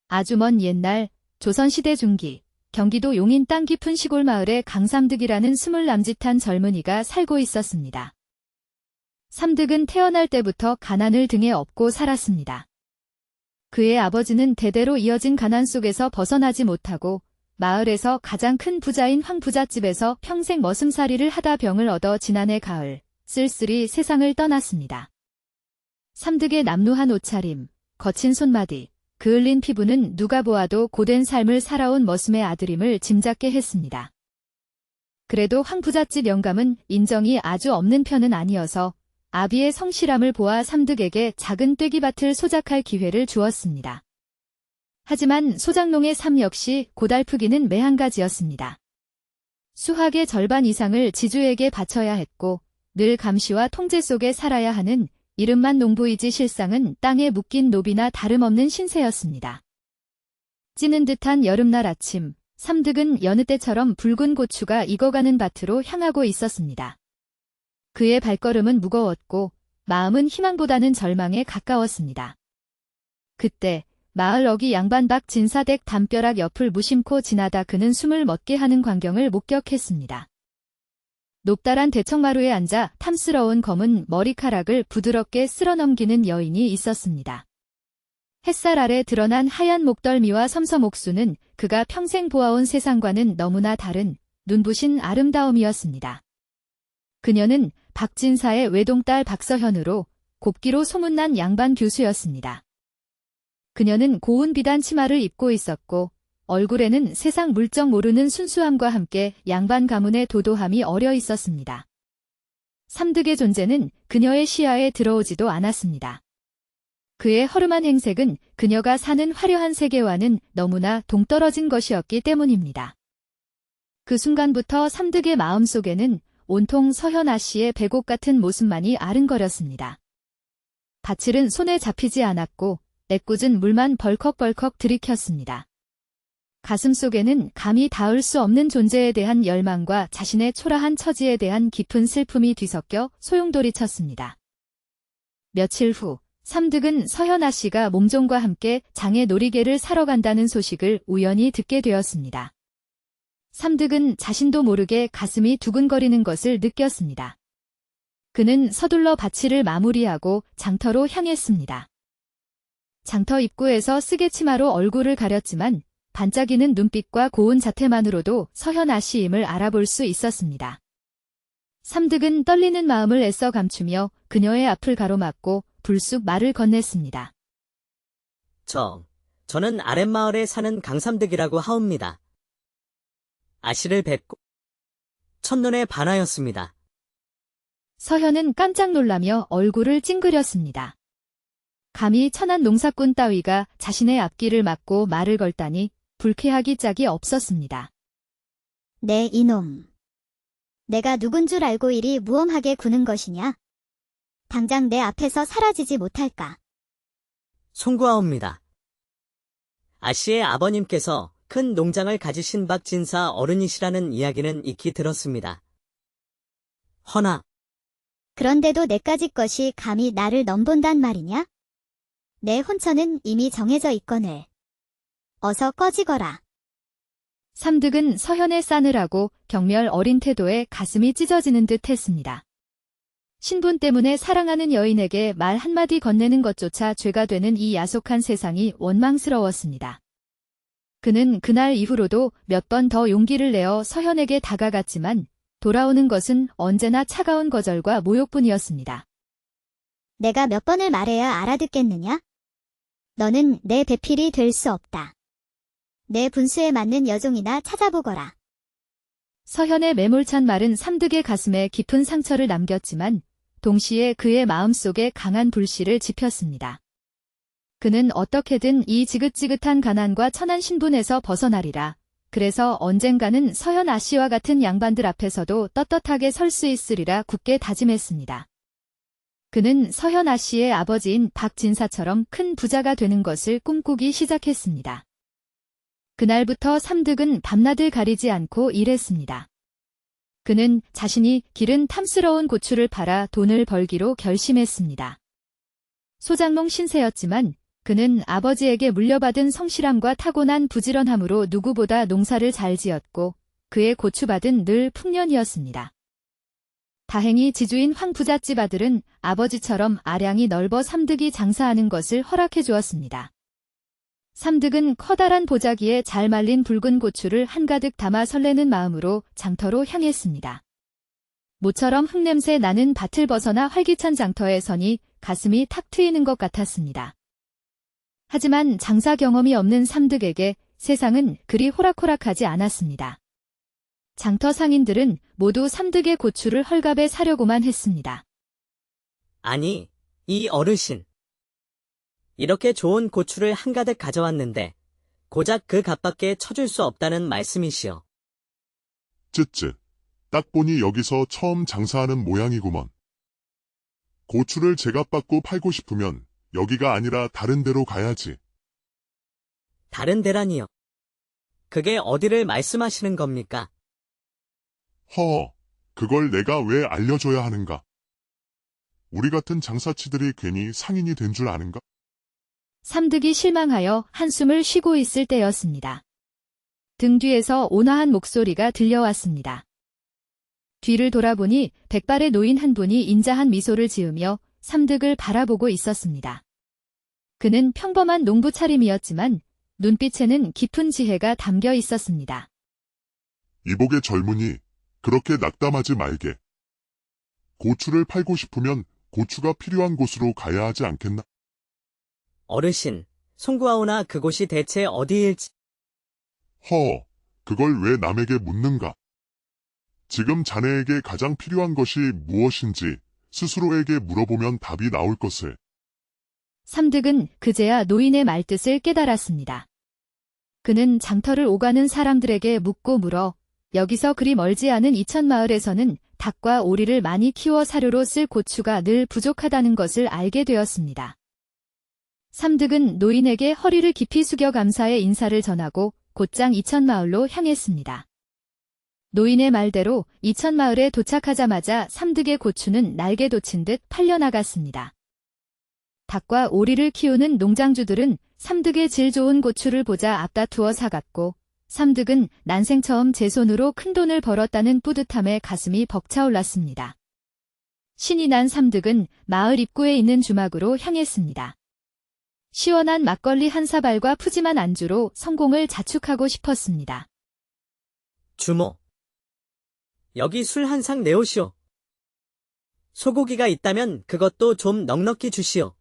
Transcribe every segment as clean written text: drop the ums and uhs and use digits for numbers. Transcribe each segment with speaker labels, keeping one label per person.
Speaker 1: 아주 먼 옛날 조선시대 중기 경기도 용인 땅 깊은 시골 마을에 강삼득이라는 20 남짓한 젊은이가 살고 있었습니다. 삼득은 태어날 때부터 가난을 등에 업고 살았습니다. 그의 아버지는 대대로 이어진 가난 속에서 벗어나지 못하고 마을에서 가장 큰 부자인 황부잣집에서 평생 머슴살이를 하다 병을 얻어 지난해 가을 쓸쓸히 세상을 떠났습니다. 삼득의 남루한 옷차림, 거친 손마디, 그을린 피부는 누가 보아도 고된 삶을 살아온 머슴의 아들임을 짐작게 했습니다. 그래도 황부잣집 영감은 인정이 아주 없는 편은 아니어서 아비의 성실함을 보아 삼득에게 작은 떼기밭을 소작할 기회를 주었습니다. 하지만 소작농의 삶 역시 고달프기는 매한가지였습니다. 수확의 절반 이상을 지주에게 바쳐야 했고 늘 감시와 통제 속에 살아야 하는 이름만 농부이지 실상은 땅에 묶인 노비나 다름없는 신세였습니다. 찌는 듯한 여름날 아침, 삼득은 여느 때처럼 붉은 고추가 익어가는 밭으로 향하고 있었습니다. 그의 발걸음은 무거웠고 마음은 희망보다는 절망에 가까웠습니다. 그때 마을 어귀 양반 박진사댁 담벼락 옆을 무심코 지나다 그는 숨을 멎게 하는 광경을 목격했습니다. 높다란 대청마루에 앉아 탐스러운 검은 머리카락을 부드럽게 쓸어넘기는 여인이 있었습니다. 햇살 아래 드러난 하얀 목덜미와 섬섬옥수는 그가 평생 보아온 세상과는 너무나 다른 눈부신 아름다움이었습니다. 그녀는 박진사의 외동딸 박서현으로 곱기로 소문난 양반 교수였습니다. 그녀는 고운 비단 치마를 입고 있었고 얼굴에는 세상 물정 모르는 순수함과 함께 양반 가문의 도도함이 어려 있었습니다. 삼득의 존재는 그녀의 시야에 들어오지도 않았습니다. 그의 허름한 행색은 그녀가 사는 화려한 세계와는 너무나 동떨어진 것이었기 때문입니다. 그 순간부터 삼득의 마음속에는 온통 서현아 씨의 배곡 같은 모습만이 아른거렸습니다. 밭일은 손에 잡히지 않았고 애꿎은 물만 벌컥벌컥 들이켰습니다. 가슴속에는 감히 닿을 수 없는 존재에 대한 열망과 자신의 초라한 처지에 대한 깊은 슬픔이 뒤섞여 소용돌이쳤습니다. 며칠 후 삼득은 서현아 씨가 몸종과 함께 장의 놀이개를 사러 간다는 소식을 우연히 듣게 되었습니다. 삼득은 자신도 모르게 가슴이 두근거리는 것을 느꼈습니다. 그는 서둘러 밭일을 마무리하고 장터로 향했습니다. 장터 입구에서 쓰개치마로 얼굴을 가렸지만 반짝이는 눈빛과 고운 자태만으로도 서현아 씨임을 알아볼 수 있었습니다. 삼득은 떨리는 마음을 애써 감추며 그녀의 앞을 가로막고 불쑥 말을 건넸습니다.
Speaker 2: 저는 아랫마을에 사는 강삼득이라고 하옵니다. 아씨를 뵙고 첫눈에 반하였습니다.
Speaker 1: 서현은 깜짝 놀라며 얼굴을 찡그렸습니다. 감히 천한 농사꾼 따위가 자신의 앞길을 막고 말을 걸다니 불쾌하기 짝이 없었습니다.
Speaker 3: 네 이놈. 내가 누군 줄 알고 이리 무엄하게 구는 것이냐? 당장 내 앞에서 사라지지 못할까?
Speaker 2: 송구하옵니다. 아씨의 아버님께서 큰 농장을 가지신 박진사 어른이시라는 이야기는 익히 들었습니다. 허나
Speaker 3: 그런데도 내까지 것이 감히 나를 넘본단 말이냐? 내 혼처는 이미 정해져 있거늘. 어서 꺼지거라.
Speaker 1: 삼득은 서현의 싸늘하고 경멸 어린 태도에 가슴이 찢어지는 듯 했습니다. 신분 때문에 사랑하는 여인에게 말 한마디 건네는 것조차 죄가 되는 이 야속한 세상이 원망스러웠습니다. 그는 그날 이후로도 몇 번 더 용기를 내어 서현에게 다가갔지만 돌아오는 것은 언제나 차가운 거절과 모욕뿐이었습니다.
Speaker 3: 내가 몇 번을 말해야 알아듣겠느냐? 너는 내 배필이 될 수 없다. 내 분수에 맞는 여종이나 찾아보거라.
Speaker 1: 서현의 매몰찬 말은 삼득의 가슴에 깊은 상처를 남겼지만 동시에 그의 마음속에 강한 불씨를 지폈습니다. 그는 어떻게든 이 지긋지긋한 가난과 천한 신분에서 벗어나리라. 그래서 언젠가는 서현아 씨와 같은 양반들 앞에서도 떳떳하게 설 수 있으리라 굳게 다짐했습니다. 그는 서현아 씨의 아버지인 박진사처럼 큰 부자가 되는 것을 꿈꾸기 시작했습니다. 그날부터 삼득은 밤낮을 가리지 않고 일했습니다. 그는 자신이 기른 탐스러운 고추를 팔아 돈을 벌기로 결심했습니다. 소장농 신세였지만 그는 아버지에게 물려받은 성실함과 타고난 부지런함으로 누구보다 농사를 잘 지었고 그의 고추밭은 늘 풍년이었습니다. 다행히 지주인 황 부잣집 아들은 아버지처럼 아량이 넓어 삼득이 장사하는 것을 허락해 주었습니다. 삼득은 커다란 보자기에 잘 말린 붉은 고추를 한가득 담아 설레는 마음으로 장터로 향했습니다. 모처럼 흙냄새 나는 밭을 벗어나 활기찬 장터에 서니 가슴이 탁 트이는 것 같았습니다. 하지만 장사 경험이 없는 삼득에게 세상은 그리 호락호락하지 않았습니다. 장터 상인들은 모두 삼득의 고추를 헐값에 사려고만 했습니다.
Speaker 2: 아니, 이 어르신. 이렇게 좋은 고추를 한가득 가져왔는데 고작 그 값밖에 쳐줄 수 없다는 말씀이시오.
Speaker 4: 쯧쯧. 딱 보니 여기서 처음 장사하는 모양이구먼. 고추를 제값 받고 팔고 싶으면 여기가 아니라 다른 데로 가야지.
Speaker 2: 다른 데라니요. 그게 어디를 말씀하시는 겁니까?
Speaker 4: 허, 그걸 내가 왜 알려줘야 하는가? 우리 같은 장사치들이 괜히 상인이 된 줄 아는가?
Speaker 1: 삼득이 실망하여 한숨을 쉬고 있을 때였습니다. 등 뒤에서 온화한 목소리가 들려왔습니다. 뒤를 돌아보니 백발의 노인 한 분이 인자한 미소를 지으며 삼득을 바라보고 있었습니다. 그는 평범한 농부 차림이었지만 눈빛에는 깊은 지혜가 담겨 있었습니다.
Speaker 4: 이복의 젊은이, 그렇게 낙담하지 말게. 고추를 팔고 싶으면 고추가 필요한 곳으로 가야 하지 않겠나?
Speaker 2: 어르신, 송구하오나 그곳이 대체 어디일지.
Speaker 4: 허, 그걸 왜 남에게 묻는가? 지금 자네에게 가장 필요한 것이 무엇인지 스스로에게 물어보면 답이 나올 것을.
Speaker 1: 삼득은 그제야 노인의 말뜻을 깨달았습니다. 그는 장터를 오가는 사람들에게 묻고 물어 여기서 그리 멀지 않은 이천마을에서는 닭과 오리를 많이 키워 사료로 쓸 고추가 늘 부족하다는 것을 알게 되었습니다. 삼득은 노인에게 허리를 깊이 숙여 감사의 인사를 전하고 곧장 이천마을로 향했습니다. 노인의 말대로 이천마을에 도착하자마자 삼득의 고추는 날개 돋친 듯 팔려나갔습니다. 닭과 오리를 키우는 농장주들은 삼득의 질 좋은 고추를 보자 앞다투어 사갔고 삼득은 난생 처음 제 손으로 큰돈을 벌었다는 뿌듯함에 가슴이 벅차올랐습니다. 신이 난 삼득은 마을 입구에 있는 주막으로 향했습니다. 시원한 막걸리 한 사발과 푸짐한 안주로 성공을 자축하고 싶었습니다.
Speaker 2: 주모. 여기 술 한 상 내오시오. 소고기가 있다면 그것도 좀 넉넉히 주시오.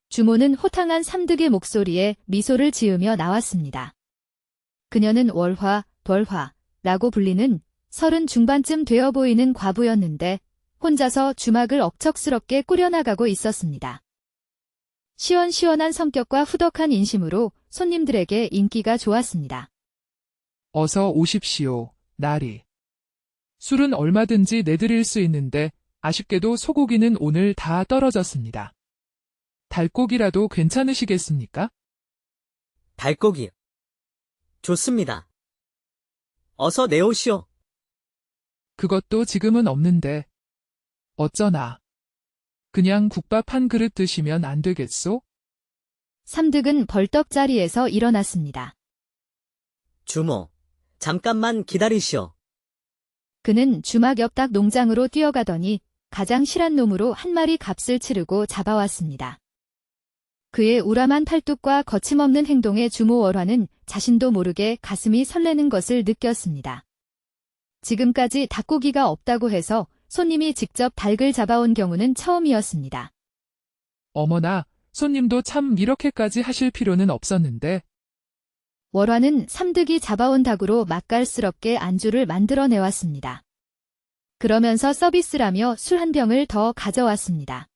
Speaker 1: 주모는 호탕한 삼득의 목소리에 미소를 지으며 나왔습니다. 그녀는 월화, 벌화라고 불리는 30 중반쯤 되어 보이는 과부였는데 혼자서 주막을 억척스럽게 꾸려나가고 있었습니다. 시원시원한 성격과 후덕한 인심으로 손님들에게 인기가 좋았습니다.
Speaker 5: 어서 오십시오, 나리. 술은 얼마든지 내드릴 수 있는데 아쉽게도 소고기는 오늘 다 떨어졌습니다. 달고기라도 괜찮으시겠습니까?
Speaker 2: 달고기. 좋습니다. 어서 내오시오.
Speaker 5: 그것도 지금은 없는데. 어쩌나. 그냥 국밥 한 그릇 드시면 안 되겠소?
Speaker 1: 삼득은 벌떡 자리에서 일어났습니다.
Speaker 2: 주모, 잠깐만 기다리시오.
Speaker 1: 그는 주막 옆 닭 농장으로 뛰어가더니 가장 실한 놈으로 한 마리 값을 치르고 잡아왔습니다. 그의 우람한 팔뚝과 거침없는 행동에 주모 월화는 자신도 모르게 가슴이 설레는 것을 느꼈습니다. 지금까지 닭고기가 없다고 해서 손님이 직접 닭을 잡아온 경우는 처음이었습니다.
Speaker 5: 어머나, 손님도 참 이렇게까지 하실 필요는 없었는데.
Speaker 1: 월화는 삼득이 잡아온 닭으로 맛깔스럽게 안주를 만들어내왔습니다. 그러면서 서비스라며 술 한 병을 더 가져왔습니다.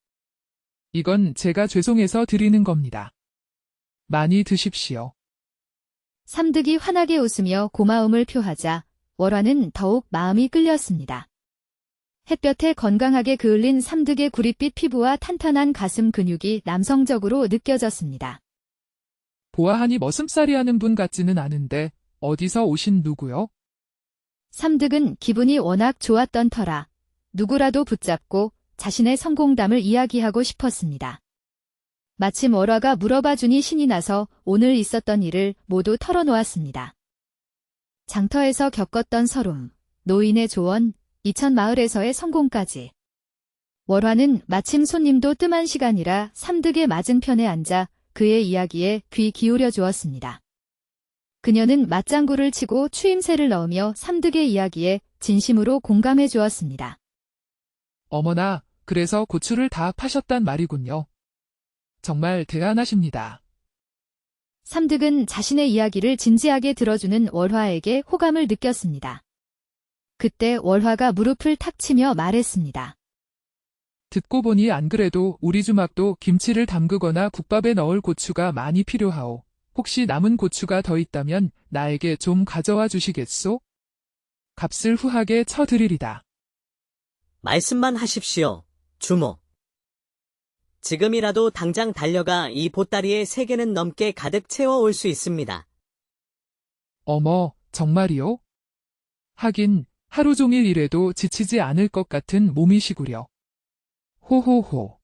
Speaker 5: 이건 제가 죄송해서 드리는 겁니다. 많이 드십시오.
Speaker 1: 삼득이 환하게 웃으며 고마움을 표하자 월화는 더욱 마음이 끌렸습니다. 햇볕에 건강하게 그을린 삼득의 구릿빛 피부와 탄탄한 가슴 근육이 남성적으로 느껴졌습니다.
Speaker 5: 보아하니 머슴살이 하는 분 같지는 않은데 어디서 오신 누구요?
Speaker 1: 삼득은 기분이 워낙 좋았던 터라 누구라도 붙잡고 자신의 성공담을 이야기하고 싶었습니다. 마침 월화가 물어봐 주니 신이 나서 오늘 있었던 일을 모두 털어놓았습니다. 장터에서 겪었던 서름, 노인의 조언, 이천 마을에서의 성공까지. 월화는 마침 손님도 뜸한 시간이라 삼득의 맞은편에 앉아 그의 이야기에 귀 기울여 주었습니다. 그녀는 맞장구를 치고 추임새를 넣으며 삼득의 이야기에 진심으로 공감해 주었습니다.
Speaker 5: 어머나, 그래서 고추를 다 파셨단 말이군요. 정말 대단하십니다.
Speaker 1: 삼득은 자신의 이야기를 진지하게 들어주는 월화에게 호감을 느꼈습니다. 그때 월화가 무릎을 탁 치며 말했습니다.
Speaker 5: 듣고 보니 안 그래도 우리 주막도 김치를 담그거나 국밥에 넣을 고추가 많이 필요하오. 혹시 남은 고추가 더 있다면 나에게 좀 가져와 주시겠소? 값을 후하게 쳐드리리다.
Speaker 2: 말씀만 하십시오, 주모. 지금이라도 당장 달려가 이 보따리에 3개는 넘게 가득 채워올 수 있습니다.
Speaker 5: 어머, 정말이요? 하긴 하루 종일 일해도 지치지 않을 것 같은 몸이시구려. 호호호.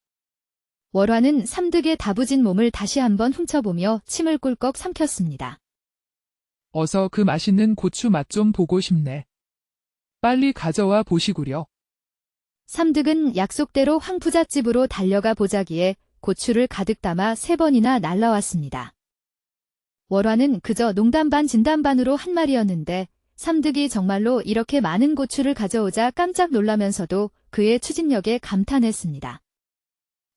Speaker 1: 월화는 삼득의 다부진 몸을 다시 한번 훔쳐보며 침을 꿀꺽 삼켰습니다.
Speaker 5: 어서 그 맛있는 고추 맛 좀 보고 싶네. 빨리 가져와 보시구려.
Speaker 1: 삼득은 약속대로 황부잣집으로 달려가 보자기에 고추를 가득 담아 3번이나 날라왔습니다. 월화는 그저 농담 반 진담 반으로 한 말이었는데 삼득이 정말로 이렇게 많은 고추를 가져오자 깜짝 놀라면서도 그의 추진력에 감탄했습니다.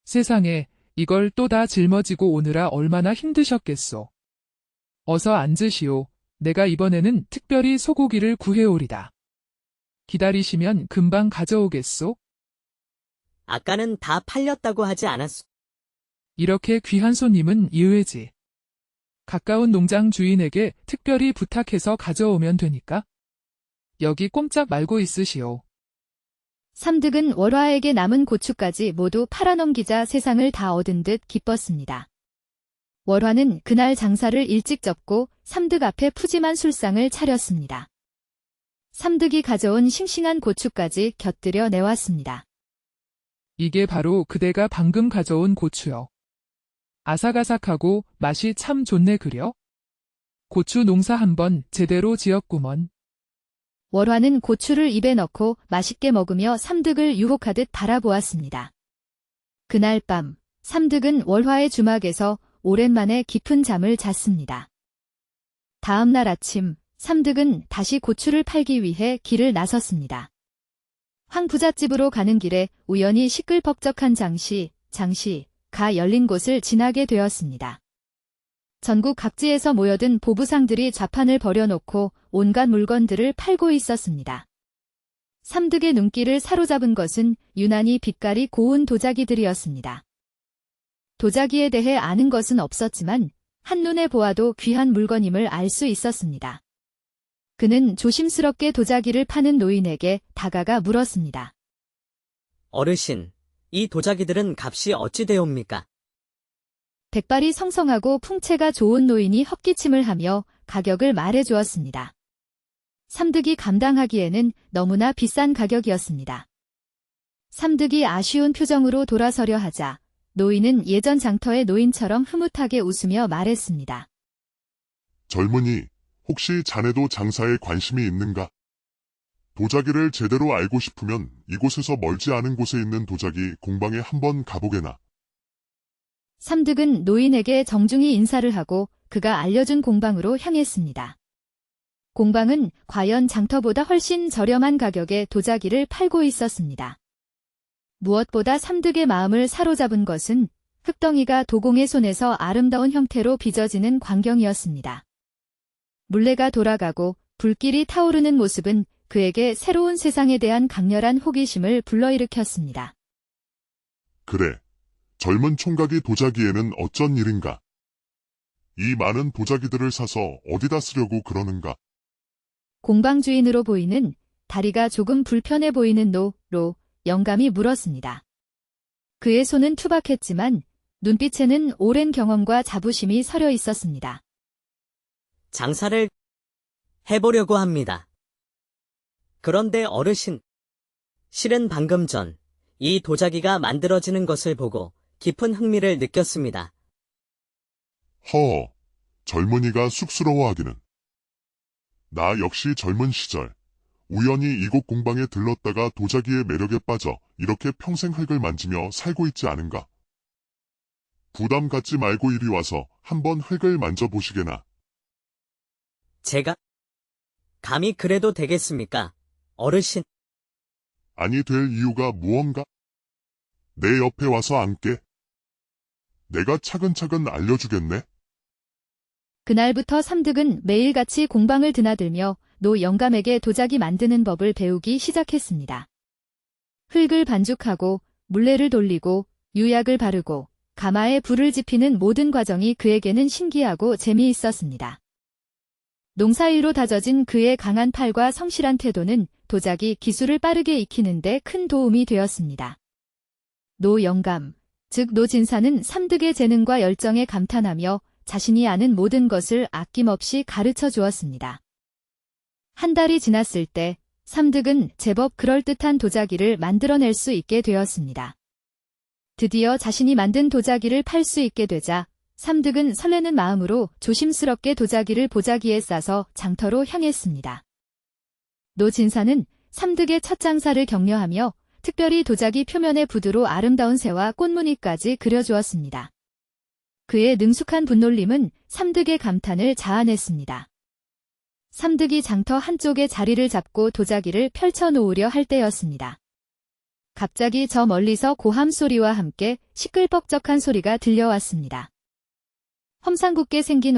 Speaker 5: 세상에, 이걸 또 다 짊어지고 오느라 얼마나 힘드셨겠소. 어서 앉으시오. 내가 이번에는 특별히 소고기를 구해오리다. 기다리시면 금방 가져오겠소?
Speaker 2: 아까는 다 팔렸다고 하지 않았소.
Speaker 5: 이렇게 귀한 손님은 의외지. 가까운 농장 주인에게 특별히 부탁해서 가져오면 되니까. 여기 꼼짝 말고 있으시오.
Speaker 1: 삼득은 월화에게 남은 고추까지 모두 팔아넘기자 세상을 다 얻은 듯 기뻤습니다. 월화는 그날 장사를 일찍 접고 삼득 앞에 푸짐한 술상을 차렸습니다. 삼득이 가져온 싱싱한 고추까지 곁들여 내왔습니다.
Speaker 5: 이게 바로 그대가 방금 가져온 고추요. 아삭아삭하고 맛이 참 좋네 그려? 고추 농사 한번 제대로 지었구먼.
Speaker 1: 월화는 고추를 입에 넣고 맛있게 먹으며 삼득을 유혹하듯 바라보았습니다. 그날 밤, 삼득은 월화의 주막에서 오랜만에 깊은 잠을 잤습니다. 다음 날 아침, 삼득은 다시 고추를 팔기 위해 길을 나섰습니다. 황부잣집으로 가는 길에 우연히 시끌벅적한 장시가 열린 곳을 지나게 되었습니다. 전국 각지에서 모여든 보부상들이 좌판을 벌여놓고 온갖 물건들을 팔고 있었습니다. 삼득의 눈길을 사로잡은 것은 유난히 빛깔이 고운 도자기들이었습니다. 도자기에 대해 아는 것은 없었지만 한눈에 보아도 귀한 물건임을 알 수 있었습니다. 그는 조심스럽게 도자기를 파는 노인에게 다가가 물었습니다.
Speaker 2: 어르신, 이 도자기들은 값이 어찌 되옵니까?
Speaker 1: 백발이 성성하고 풍채가 좋은 노인이 헛기침을 하며 가격을 말해 주었습니다. 삼득이 감당하기에는 너무나 비싼 가격이었습니다. 삼득이 아쉬운 표정으로 돌아서려 하자 노인은 예전 장터의 노인처럼 흐뭇하게 웃으며 말했습니다.
Speaker 4: 젊은이, 혹시 자네도 장사에 관심이 있는가? 도자기를 제대로 알고 싶으면 이곳에서 멀지 않은 곳에 있는 도자기 공방에 한번 가보게나.
Speaker 1: 삼득은 노인에게 정중히 인사를 하고 그가 알려준 공방으로 향했습니다. 공방은 과연 장터보다 훨씬 저렴한 가격에 도자기를 팔고 있었습니다. 무엇보다 삼득의 마음을 사로잡은 것은 흙덩이가 도공의 손에서 아름다운 형태로 빚어지는 광경이었습니다. 물레가 돌아가고 불길이 타오르는 모습은 그에게 새로운 세상에 대한 강렬한 호기심을 불러일으켰습니다.
Speaker 4: 그래, 젊은 총각이 도자기에는 어쩐 일인가? 이 많은 도자기들을 사서 어디다 쓰려고 그러는가?
Speaker 1: 공방 주인으로 보이는 다리가 조금 불편해 보이는 노로 영감이 물었습니다. 그의 손은 투박했지만 눈빛에는 오랜 경험과 자부심이 서려 있었습니다.
Speaker 2: 장사를 해보려고 합니다. 그런데 어르신, 실은 방금 전 이 도자기가 만들어지는 것을 보고 깊은 흥미를 느꼈습니다.
Speaker 4: 젊은이가 쑥스러워하기는. 나 역시 젊은 시절 우연히 이곳 공방에 들렀다가 도자기의 매력에 빠져 이렇게 평생 흙을 만지며 살고 있지 않은가. 부담 갖지 말고 이리 와서 한번 흙을 만져보시게나.
Speaker 2: 제가 감히 그래도 되겠습니까? 어르신,
Speaker 4: 아니 될 이유가 무언가? 내 옆에 와서 앉게. 내가 차근차근 알려주겠네.
Speaker 1: 그날부터 삼득은 매일같이 공방을 드나들며 노 영감에게 도자기 만드는 법을 배우기 시작했습니다. 흙을 반죽하고 물레를 돌리고 유약을 바르고 가마에 불을 지피는 모든 과정이 그에게는 신기하고 재미있었습니다. 농사일로 다져진 그의 강한 팔과 성실한 태도는 도자기 기술을 빠르게 익히는 데 큰 도움이 되었습니다. 노 영감, 즉 노진사는 삼득의 재능과 열정에 감탄하며 자신이 아는 모든 것을 아낌없이 가르쳐 주었습니다. 한 달이 지났을 때 삼득은 제법 그럴듯한 도자기를 만들어낼 수 있게 되었습니다. 드디어 자신이 만든 도자기를 팔 수 있게 되자 삼득은 설레는 마음으로 조심스럽게 도자기를 보자기에 싸서 장터로 향했습니다. 노진사는 삼득의 첫 장사를 격려하며 특별히 도자기 표면에 붓으로 아름다운 새와 꽃무늬까지 그려주었습니다. 그의 능숙한 분놀림은 삼득의 감탄을 자아냈습니다. 삼득이 장터 한쪽에 자리를 잡고 도자기를 펼쳐놓으려 할 때였습니다. 갑자기 저 멀리서 고함 소리와 함께 시끌벅적한 소리가 들려왔습니다. 험상궂게 생긴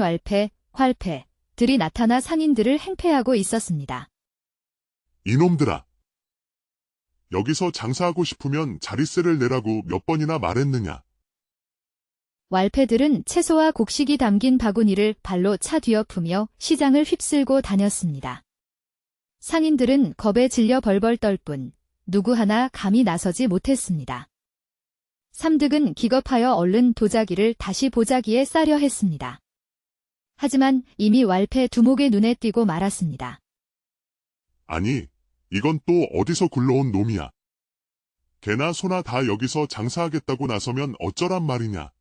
Speaker 1: 활패들이 나타나 상인들을 행패하고 있었습니다.
Speaker 4: 이놈들아. 여기서 장사하고 싶으면 자릿세를 내라고 몇 번이나 말했느냐.
Speaker 1: 왈패들은 채소와 곡식이 담긴 바구니를 발로 차 뒤엎으며 시장을 휩쓸고 다녔습니다. 상인들은 겁에 질려 벌벌 떨 뿐 누구 하나 감히 나서지 못했습니다. 삼득은 기겁하여 얼른 도자기를 다시 보자기에 싸려 했습니다. 하지만 이미 왈패 두목의 눈에 띄고 말았습니다.
Speaker 4: 아니, 이건 또 어디서 굴러온 놈이야. 개나 소나 다 여기서 장사하겠다고 나서면 어쩌란 말이냐.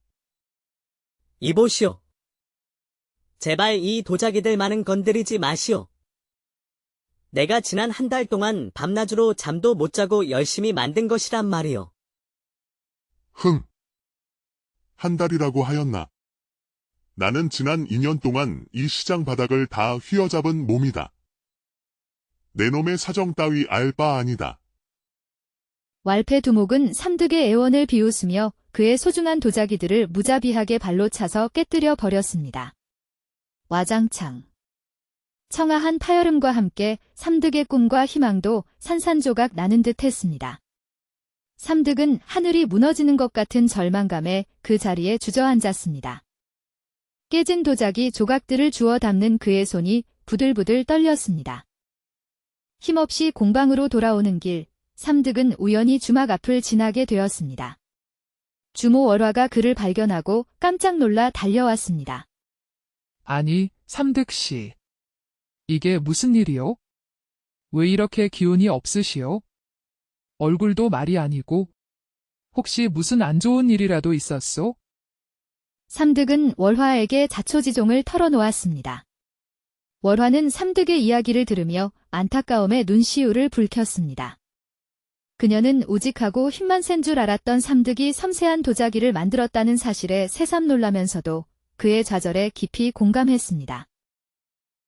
Speaker 2: 이보시오. 제발 이 도자기들만은 건드리지 마시오. 내가 지난 한 달 동안 밤낮으로 잠도 못 자고 열심히 만든 것이란 말이오.
Speaker 4: 한 달이라고 하였나. 나는 지난 2년 동안 이 시장 바닥을 다 휘어잡은 몸이다. 내 놈의 사정 따위 알 바 아니다.
Speaker 1: 왈패 두목은 삼득의 애원을 비웃으며 그의 소중한 도자기들을 무자비하게 발로 차서 깨뜨려 버렸습니다. 와장창. 청아한 파여름과 함께 삼득의 꿈과 희망도 산산조각 나는 듯 했습니다. 삼득은 하늘이 무너지는 것 같은 절망감에 그 자리에 주저앉았습니다. 깨진 도자기 조각들을 주워 담는 그의 손이 부들부들 떨렸습니다. 힘없이 공방으로 돌아오는 길, 삼득은 우연히 주막 앞을 지나게 되었습니다. 주모 월화가 그를 발견하고 깜짝 놀라 달려왔습니다.
Speaker 5: 아니, 삼득씨. 이게 무슨 일이요? 왜 이렇게 기운이 없으시오? 얼굴도 말이 아니고 혹시 무슨 안 좋은 일이라도 있었소?
Speaker 1: 삼득은 월화에게 자초지종을 털어놓았습니다. 월화는 삼득의 이야기를 들으며 안타까움에 눈시울을 붉혔습니다. 그녀는 우직하고 힘만 센 줄 알았던 삼득이 섬세한 도자기를 만들었다는 사실에 새삼 놀라면서도 그의 좌절에 깊이 공감했습니다.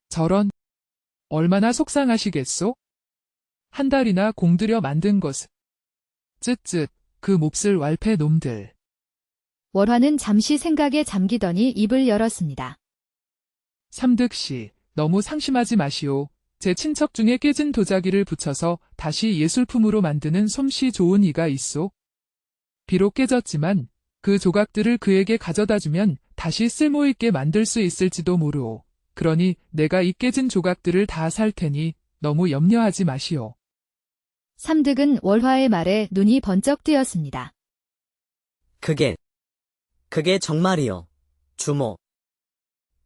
Speaker 5: 저런, 얼마나 속상하시겠소? 한 달이나 공들여 만든 것을. 쯧쯧, 그 몹쓸 왈패 놈들.
Speaker 1: 월화는 잠시 생각에 잠기더니 입을 열었습니다.
Speaker 5: 삼득씨, 너무 상심하지 마시오. 제 친척 중에 깨진 도자기를 붙여서 다시 예술품으로 만드는 솜씨 좋은 이가 있소. 비록 깨졌지만 그 조각들을 그에게 가져다 주면 다시 쓸모있게 만들 수 있을지도 모르오. 그러니 내가 이 깨진 조각들을 다 살 테니 너무 염려하지 마시오.
Speaker 1: 삼득은 월화의 말에 눈이 번쩍 뜨였습니다.
Speaker 2: 그게 정말이요. 주모.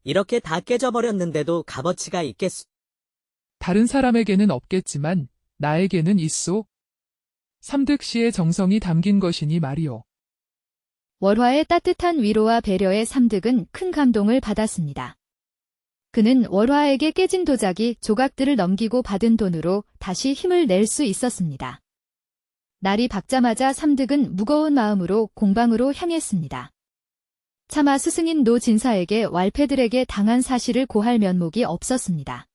Speaker 2: 이렇게 다 깨져버렸는데도 값어치가 있겠소.
Speaker 5: 다른 사람에게는 없겠지만 나에게는 있소. 삼득씨의 정성이 담긴 것이니 말이오.
Speaker 1: 월화의 따뜻한 위로와 배려에 삼득은 큰 감동을 받았습니다. 그는 월화에게 깨진 도자기 조각들을 넘기고 받은 돈으로 다시 힘을 낼 수 있었습니다. 날이 밝자마자 삼득은 무거운 마음으로 공방으로 향했습니다. 차마 스승인 노 진사에게 왈패들에게 당한 사실을 고할 면목이 없었습니다.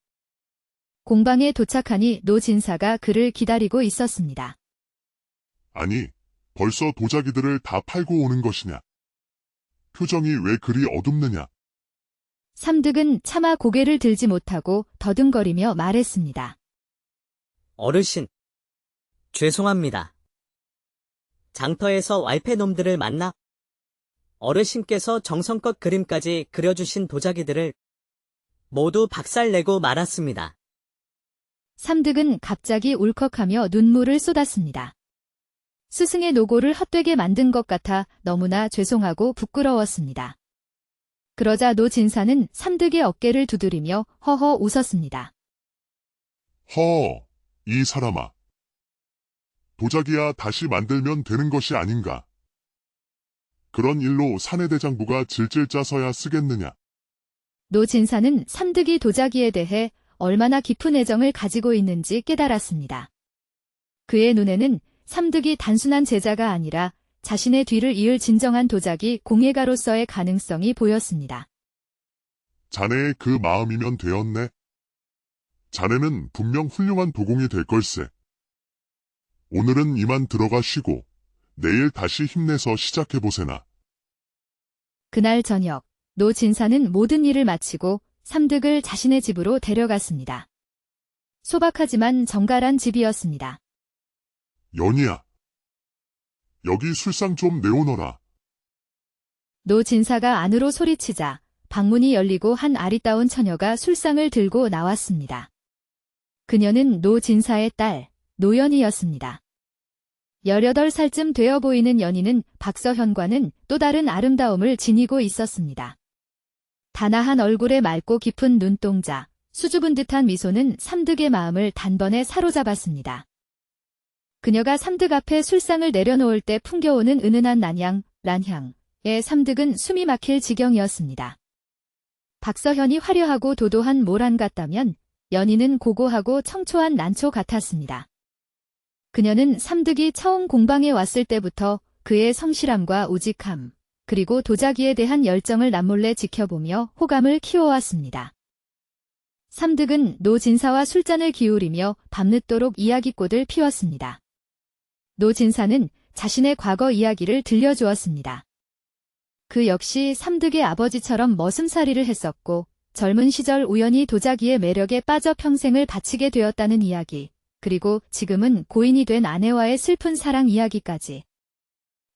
Speaker 1: 공방에 도착하니 노 진사가 그를 기다리고 있었습니다.
Speaker 4: 아니, 벌써 도자기들을 다 팔고 오는 것이냐? 표정이 왜 그리 어둡느냐?
Speaker 1: 삼득은 차마 고개를 들지 못하고 더듬거리며 말했습니다.
Speaker 2: 어르신, 죄송합니다. 장터에서 왈패놈들을 만나 어르신께서 정성껏 그림까지 그려주신 도자기들을 모두 박살내고 말았습니다.
Speaker 1: 삼득은 갑자기 울컥하며 눈물을 쏟았습니다. 스승의 노고를 헛되게 만든 것 같아 너무나 죄송하고 부끄러웠습니다. 그러자 노 진사는 삼득의 어깨를 두드리며 허허 웃었습니다.
Speaker 4: 이 사람아. 도자기야 다시 만들면 되는 것이 아닌가? 그런 일로 사내대장부가 질질 짜서야 쓰겠느냐?
Speaker 1: 노 진사는 삼득이 도자기에 대해 얼마나 깊은 애정을 가지고 있는지 깨달았습니다. 그의 눈에는 삼득이 단순한 제자가 아니라 자신의 뒤를 이을 진정한 도자기 공예가로서의 가능성이 보였습니다.
Speaker 4: 자네의 그 마음이면 되었네. 자네는 분명 훌륭한 도공이 될 걸세. 오늘은 이만 들어가 쉬고 내일 다시 힘내서 시작해보세나.
Speaker 1: 그날 저녁, 노 진사는 모든 일을 마치고 삼득을 자신의 집으로 데려갔습니다. 소박하지만 정갈한 집이었습니다.
Speaker 4: 연희야. 여기 술상 좀 내오너라.
Speaker 1: 노 진사가 안으로 소리치자 방문이 열리고 한 아리따운 처녀가 술상을 들고 나왔습니다. 그녀는 노 진사의 딸, 노연희였습니다. 18살쯤 되어 보이는 연희는 박서현과는 또 다른 아름다움을 지니고 있었습니다. 단아한 얼굴에 맑고 깊은 눈동자, 수줍은 듯한 미소는 삼득의 마음을 단번에 사로잡았습니다. 그녀가 삼득 앞에 술상을 내려놓을 때 풍겨오는 은은한 난향, 란향에 삼득은 숨이 막힐 지경이었습니다. 박서현이 화려하고 도도한 모란 같다면 연희는 고고하고 청초한 난초 같았습니다. 그녀는 삼득이 처음 공방에 왔을 때부터 그의 성실함과 우직함, 그리고 도자기에 대한 열정을 남몰래 지켜보며 호감을 키워왔습니다. 삼득은 노 진사와 술잔을 기울이며 밤늦도록 이야기꽃을 피웠습니다. 노 진사는 자신의 과거 이야기를 들려주었습니다. 그 역시 삼득의 아버지처럼 머슴살이를 했었고 젊은 시절 우연히 도자기의 매력에 빠져 평생을 바치게 되었다는 이야기, 그리고 지금은 고인이 된 아내와의 슬픈 사랑 이야기까지.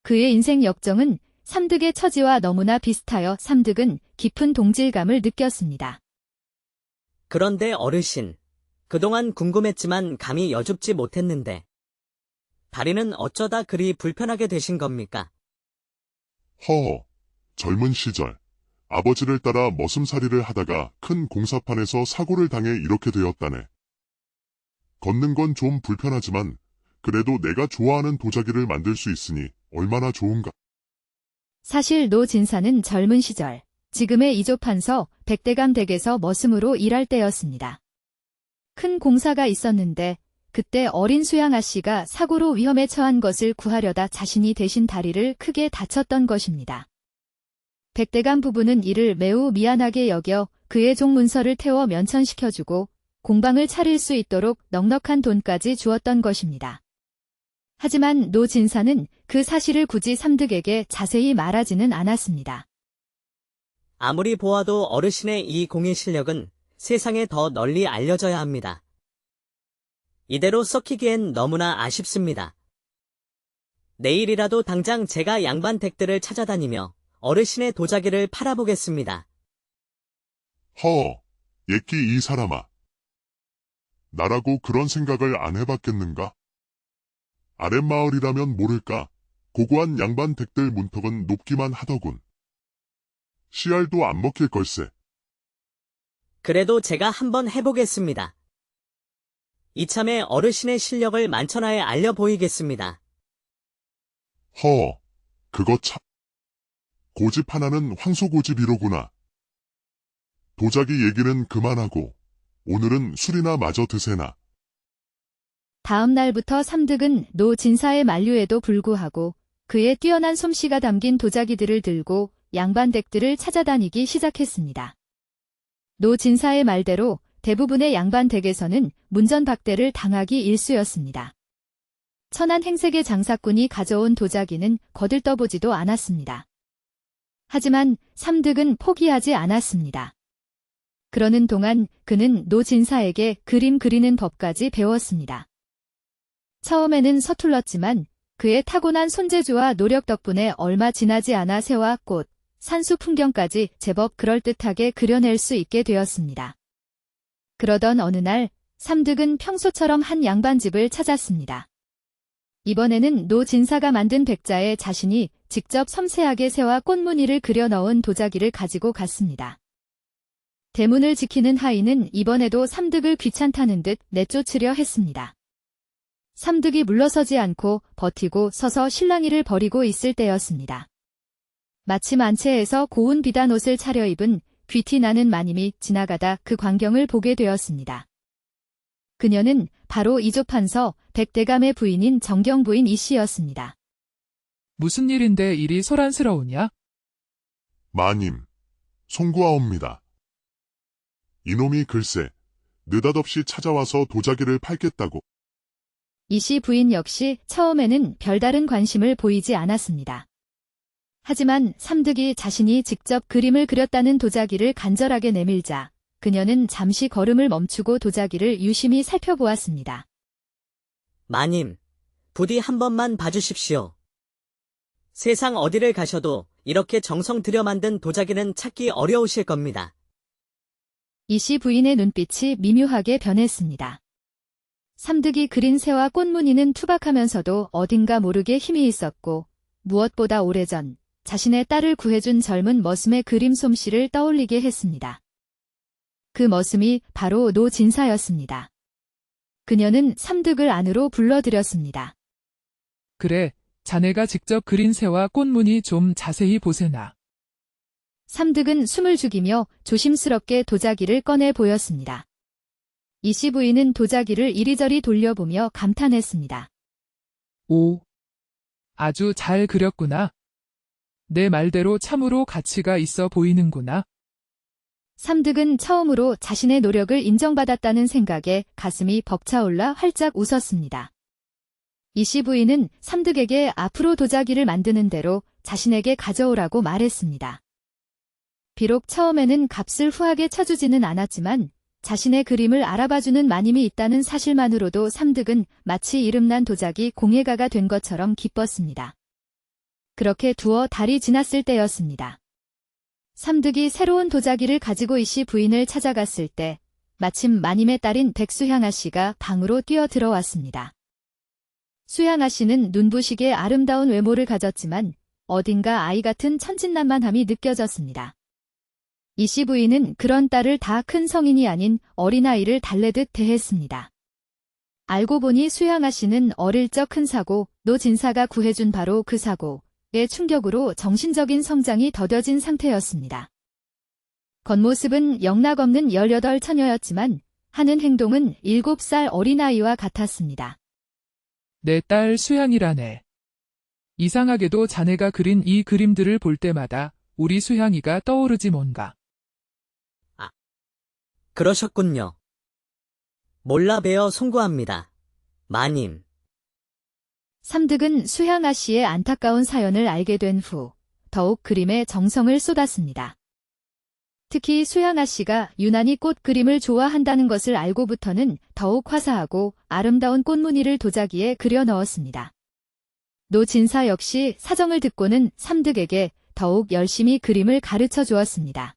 Speaker 1: 그의 인생 역정은 삼득의 처지와 너무나 비슷하여 삼득은 깊은 동질감을 느꼈습니다.
Speaker 2: 그런데 어르신, 그동안 궁금했지만 감히 여쭙지 못했는데 다리는 어쩌다 그리 불편하게 되신 겁니까?
Speaker 4: 젊은 시절 아버지를 따라 머슴살이를 하다가 큰 공사판에서 사고를 당해 이렇게 되었다네. 걷는 건 좀 불편하지만 그래도 내가 좋아하는 도자기를 만들 수 있으니 얼마나 좋은가.
Speaker 1: 사실 노 진사는 젊은 시절, 지금의 이조판서 백대감 댁에서 머슴으로 일할 때였습니다. 큰 공사가 있었는데 그때 어린 수양아 씨가 사고로 위험에 처한 것을 구하려다 자신이 대신 다리를 크게 다쳤던 것입니다. 백대감 부부는 이를 매우 미안하게 여겨 그의 종 문서를 태워 면천시켜주고 공방을 차릴 수 있도록 넉넉한 돈까지 주었던 것입니다. 하지만 노 진사는 그 사실을 굳이 삼득에게 자세히 말하지는 않았습니다.
Speaker 2: 아무리 보아도 어르신의 이 공예 실력은 세상에 더 널리 알려져야 합니다. 이대로 썩히기엔 너무나 아쉽습니다. 내일이라도 당장 제가 양반 댁들을 찾아다니며 어르신의 도자기를 팔아보겠습니다.
Speaker 4: 예끼 이 사람아. 나라고 그런 생각을 안 해봤겠는가? 아랫마을이라면 모를까? 고고한 양반 댁들 문턱은 높기만 하더군. 씨알도 안 먹힐 걸세.
Speaker 2: 그래도 제가 한번 해보겠습니다. 이참에 어르신의 실력을 만천하에 알려 보이겠습니다.
Speaker 4: 그거 참. 고집 하나는 황소고집이로구나. 도자기 얘기는 그만하고 오늘은 술이나 마저 드세나.
Speaker 1: 다음 날부터 삼득은 노 진사의 만류에도 불구하고 그의 뛰어난 솜씨가 담긴 도자기들을 들고 양반댁들을 찾아다니기 시작했습니다. 노 진사의 말대로 대부분의 양반댁에서는 문전박대를 당하기 일쑤였습니다. 천안 행색의 장사꾼이 가져온 도자기는 거들떠보지도 않았습니다. 하지만 삼득은 포기하지 않았습니다. 그러는 동안 그는 노 진사에게 그림 그리는 법까지 배웠습니다. 처음에는 서툴렀지만 그의 타고난 손재주와 노력 덕분에 얼마 지나지 않아 새와 꽃, 산수 풍경까지 제법 그럴듯하게 그려낼 수 있게 되었습니다. 그러던 어느 날 삼득은 평소처럼 한 양반집을 찾았습니다. 이번에는 노 진사가 만든 백자에 자신이 직접 섬세하게 새와 꽃무늬를 그려 넣은 도자기를 가지고 갔습니다. 대문을 지키는 하인은 이번에도 삼득을 귀찮다는 듯 내쫓으려 했습니다. 삼득이 물러서지 않고 버티고 서서 실랑이를 벌이고 있을 때였습니다. 마침 안채에서 고운 비단 옷을 차려입은 귀티 나는 마님이 지나가다 그 광경을 보게 되었습니다. 그녀는 바로 이조판서 백대감의 부인인 정경 부인 이씨였습니다.
Speaker 5: 무슨 일인데 이리 소란스러우냐?
Speaker 4: 마님, 송구하옵니다. 이놈이 글쎄 느닷없이 찾아와서 도자기를 팔겠다고.
Speaker 1: 이씨 부인 역시 처음에는 별다른 관심을 보이지 않았습니다. 하지만 삼득이 자신이 직접 그림을 그렸다는 도자기를 간절하게 내밀자 그녀는 잠시 걸음을 멈추고 도자기를 유심히 살펴보았습니다.
Speaker 2: 마님, 부디 한 번만 봐주십시오. 세상 어디를 가셔도 이렇게 정성 들여 만든 도자기는 찾기 어려우실 겁니다.
Speaker 1: 이씨 부인의 눈빛이 미묘하게 변했습니다. 삼득이 그린 새와 꽃무늬는 투박하면서도 어딘가 모르게 힘이 있었고 무엇보다 오래전 자신의 딸을 구해준 젊은 머슴의 그림 솜씨를 떠올리게 했습니다. 그 머슴이 바로 노 진사였습니다. 그녀는 삼득을 안으로 불러들였습니다.
Speaker 5: 그래, 자네가 직접 그린 새와 꽃무늬 좀 자세히 보세나.
Speaker 1: 삼득은 숨을 죽이며 조심스럽게 도자기를 꺼내 보였습니다. 이씨 부인은 도자기를 이리저리 돌려보며 감탄했습니다.
Speaker 5: 오, 아주 잘 그렸구나. 내 말대로 참으로 가치가 있어 보이는구나.
Speaker 1: 삼득은 처음으로 자신의 노력을 인정받았다는 생각에 가슴이 벅차올라 활짝 웃었습니다. 이씨 부인은 삼득에게 앞으로 도자기를 만드는 대로 자신에게 가져오라고 말했습니다. 비록 처음에는 값을 후하게 쳐주지는 않았지만 자신의 그림을 알아봐주는 마님이 있다는 사실만으로도 삼득은 마치 이름난 도자기 공예가가 된 것처럼 기뻤습니다. 그렇게 두어 달이 지났을 때였습니다. 삼득이 새로운 도자기를 가지고 이씨 부인을 찾아갔을 때 마침 마님의 딸인 백수향아 씨가 방으로 뛰어 들어왔습니다. 수향아 씨는 눈부시게 아름다운 외모를 가졌지만 어딘가 아이 같은 천진난만함이 느껴졌습니다. 이씨 부인은 그런 딸을 다 큰 성인이 아닌 어린아이를 달래듯 대했습니다. 알고 보니 수향아 씨는 어릴 적 큰 사고, 노 진사가 구해준 바로 그 사고의 충격으로 정신적인 성장이 더뎌진 상태였습니다. 겉모습은 영락없는 18 처녀였지만 하는 행동은 7살 어린아이와 같았습니다.
Speaker 5: 내 딸 수향이라네. 이상하게도 자네가 그린 이 그림들을 볼 때마다 우리 수향이가 떠오르지 뭔가.
Speaker 2: 그러셨군요. 몰라 뵈어 송구합니다. 마님.
Speaker 1: 삼득은 수향아 씨의 안타까운 사연을 알게 된 후 더욱 그림에 정성을 쏟았습니다. 특히 수향아 씨가 유난히 꽃 그림을 좋아한다는 것을 알고부터는 더욱 화사하고 아름다운 꽃무늬를 도자기에 그려 넣었습니다. 노 진사 역시 사정을 듣고는 삼득에게 더욱 열심히 그림을 가르쳐 주었습니다.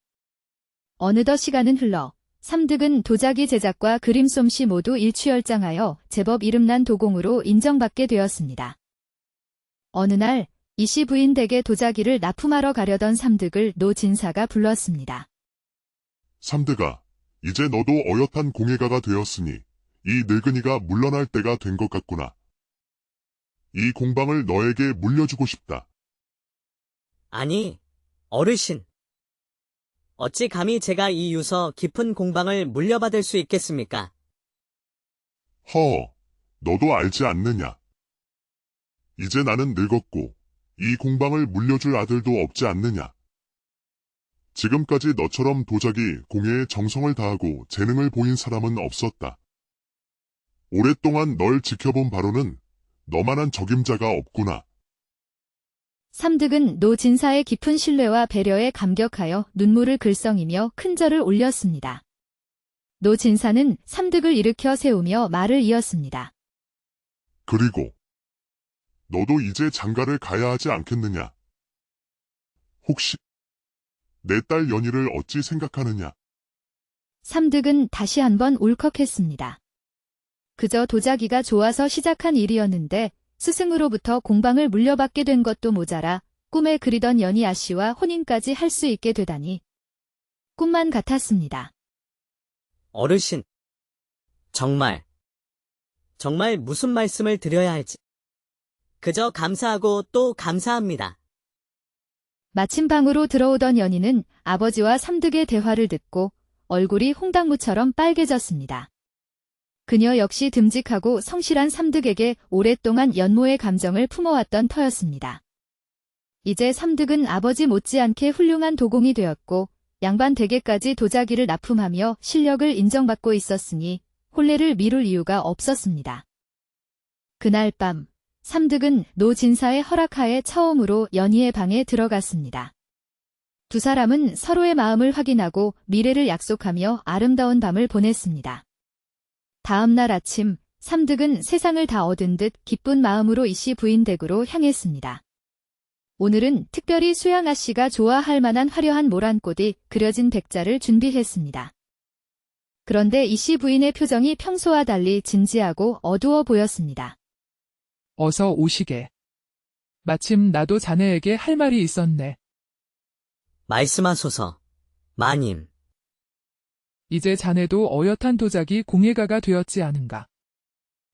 Speaker 1: 어느덧 시간은 흘러 삼득은 도자기 제작과 그림 솜씨 모두 일취월장하여 제법 이름난 도공으로 인정받게 되었습니다. 어느 날 이씨 부인 댁에 도자기를 납품하러 가려던 삼득을 노 진사가 불렀습니다.
Speaker 4: 삼득아, 이제 너도 어엿한 공예가가 되었으니 이 늙은이가 물러날 때가 된 것 같구나. 이 공방을 너에게 물려주고 싶다.
Speaker 2: 아니, 어르신. 어찌 감히 제가 이 유서 깊은 공방을 물려받을 수 있겠습니까?
Speaker 4: 너도 알지 않느냐? 이제 나는 늙었고 이 공방을 물려줄 아들도 없지 않느냐? 지금까지 너처럼 도자기 공예에 정성을 다하고 재능을 보인 사람은 없었다. 오랫동안 널 지켜본 바로는 너만한 적임자가 없구나.
Speaker 1: 삼득은 노 진사의 깊은 신뢰와 배려에 감격하여 눈물을 글썽이며 큰 절을 올렸습니다. 노 진사는 삼득을 일으켜 세우며 말을 이었습니다.
Speaker 4: 그리고 너도 이제 장가를 가야 하지 않겠느냐? 혹시 내 딸 연희를 어찌 생각하느냐?
Speaker 1: 삼득은 다시 한번 울컥했습니다. 그저 도자기가 좋아서 시작한 일이었는데 스승으로부터 공방을 물려받게 된 것도 모자라 꿈에 그리던 연희 아씨와 혼인까지 할 수 있게 되다니 꿈만 같았습니다.
Speaker 2: 어르신. 정말 무슨 말씀을 드려야 할지. 그저 감사하고 또 감사합니다.
Speaker 1: 마침 방으로 들어오던 연희는 아버지와 삼득의 대화를 듣고 얼굴이 홍당무처럼 빨개졌습니다. 그녀 역시 듬직하고 성실한 삼득에게 오랫동안 연모의 감정을 품어왔던 터였습니다. 이제 삼득은 아버지 못지않게 훌륭한 도공이 되었고 양반 댁에까지 도자기를 납품하며 실력을 인정받고 있었으니 혼례를 미룰 이유가 없었습니다. 그날 밤 삼득은 노 진사의 허락하에 처음으로 연희의 방에 들어갔습니다. 두 사람은 서로의 마음을 확인하고 미래를 약속하며 아름다운 밤을 보냈습니다. 다음 날 아침 삼득은 세상을 다 얻은 듯 기쁜 마음으로 이씨 부인 댁으로 향했습니다. 오늘은 특별히 수양아 씨가 좋아할 만한 화려한 모란꽃이 그려진 백자를 준비했습니다. 그런데 이씨 부인의 표정이 평소와 달리 진지하고 어두워 보였습니다.
Speaker 5: 어서 오시게. 마침 나도 자네에게 할 말이 있었네.
Speaker 2: 말씀하소서, 마님.
Speaker 5: 이제 자네도 어엿한 도자기 공예가가 되었지 않은가.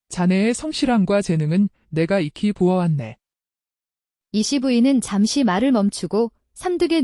Speaker 5: 자네의 성실함과 재능은 내가 익히 보아왔네.
Speaker 1: 이씨 부인은 잠시 말을 멈추고 삼득의